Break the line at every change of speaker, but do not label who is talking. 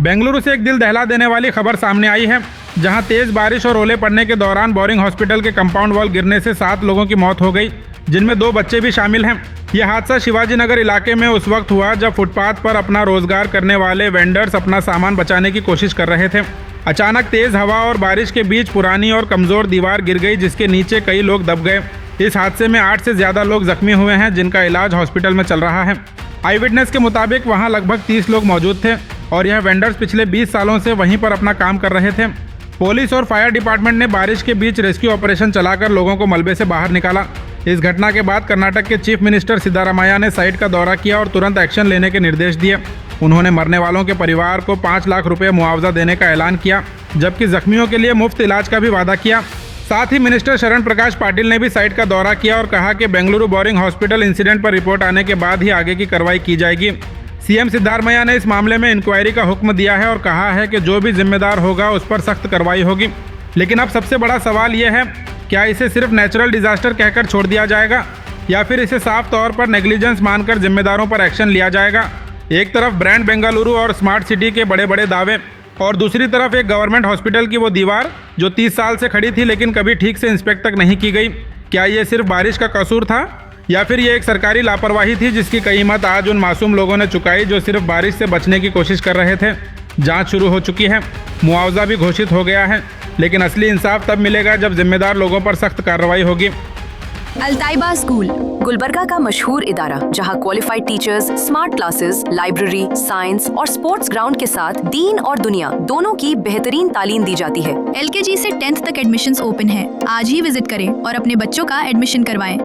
बेंगलुरु से एक दिल दहला देने वाली खबर सामने आई है, जहां तेज बारिश और ओले पड़ने के दौरान बोरिंग हॉस्पिटल के कंपाउंड वॉल गिरने से 7 लोगों की मौत हो गई, जिनमें 2 बच्चे भी शामिल हैं। यह हादसा शिवाजी नगर इलाके में उस वक्त हुआ जब फुटपाथ पर अपना रोजगार करने वाले वेंडर्स अपना सामान बचाने की कोशिश कर रहे थे। अचानक तेज हवा और बारिश के बीच पुरानी और कमजोर दीवार गिर गई, जिसके नीचे कई लोग दब गए। इस हादसे में 8 से ज्यादा लोग जख्मी हुए हैं, जिनका इलाज हॉस्पिटल में चल रहा है। आई विटनेस के मुताबिक वहां लगभग 30 लोग मौजूद थे और यह वेंडर्स पिछले 20 सालों से वहीं पर अपना काम कर रहे थे। पुलिस और फायर डिपार्टमेंट ने बारिश के बीच रेस्क्यू ऑपरेशन चलाकर लोगों को मलबे से बाहर निकाला। इस घटना के बाद कर्नाटक के चीफ मिनिस्टर सिद्धारामैया ने साइट का दौरा किया और तुरंत एक्शन लेने के निर्देश दिए। उन्होंने मरने वालों के परिवार को 5 लाख रुपए मुआवजा देने का ऐलान किया, जबकि जख्मियों के लिए मुफ्त इलाज का भी वादा किया। साथ ही मिनिस्टर शरण प्रकाश पाटिल ने भी साइट का दौरा किया और कहा कि बेंगलुरु बोरिंग हॉस्पिटल इंसिडेंट पर रिपोर्ट आने के बाद ही आगे की कार्रवाई की जाएगी। सीएम सिद्धारमैया ने इस मामले में इंक्वायरी का हुक्म दिया है और कहा है कि जो भी जिम्मेदार होगा उस पर सख्त कार्रवाई होगी। लेकिन अब सबसे बड़ा सवाल यह है, क्या इसे सिर्फ नेचुरल डिजास्टर कहकर छोड़ दिया जाएगा या फिर इसे साफ तौर पर नेग्लिजेंस मानकर जिम्मेदारों पर एक्शन लिया जाएगा। एक तरफ ब्रांड बेंगलुरु और स्मार्ट सिटी के बड़े बड़े दावे और दूसरी तरफ एक गवर्नमेंट हॉस्पिटल की वो दीवार जो 30 साल से खड़ी थी लेकिन कभी ठीक से इंस्पेक्ट तक नहीं की गई। क्या ये सिर्फ बारिश का कसूर था या फिर ये एक सरकारी लापरवाही थी जिसकी कीमत आज उन मासूम लोगों ने चुकाई जो सिर्फ बारिश से बचने की कोशिश कर रहे थे। जांच शुरू हो चुकी है, मुआवजा भी घोषित हो गया है, लेकिन असली इंसाफ तब मिलेगा जब जिम्मेदार लोगों पर सख्त कार्रवाई होगी।
अल्ताइबा स्कूल गुलबर्गा का मशहूर इदारा, जहां qualified teachers, smart classes, library, science और स्पोर्ट्स ग्राउंड के साथ दीन और दुनिया दोनों की बेहतरीन तालीम दी जाती है।
LKG से 10th तक एडमिशन्स ओपन है। आज ही विजिट करें और अपने बच्चों का एडमिशन करवाएं।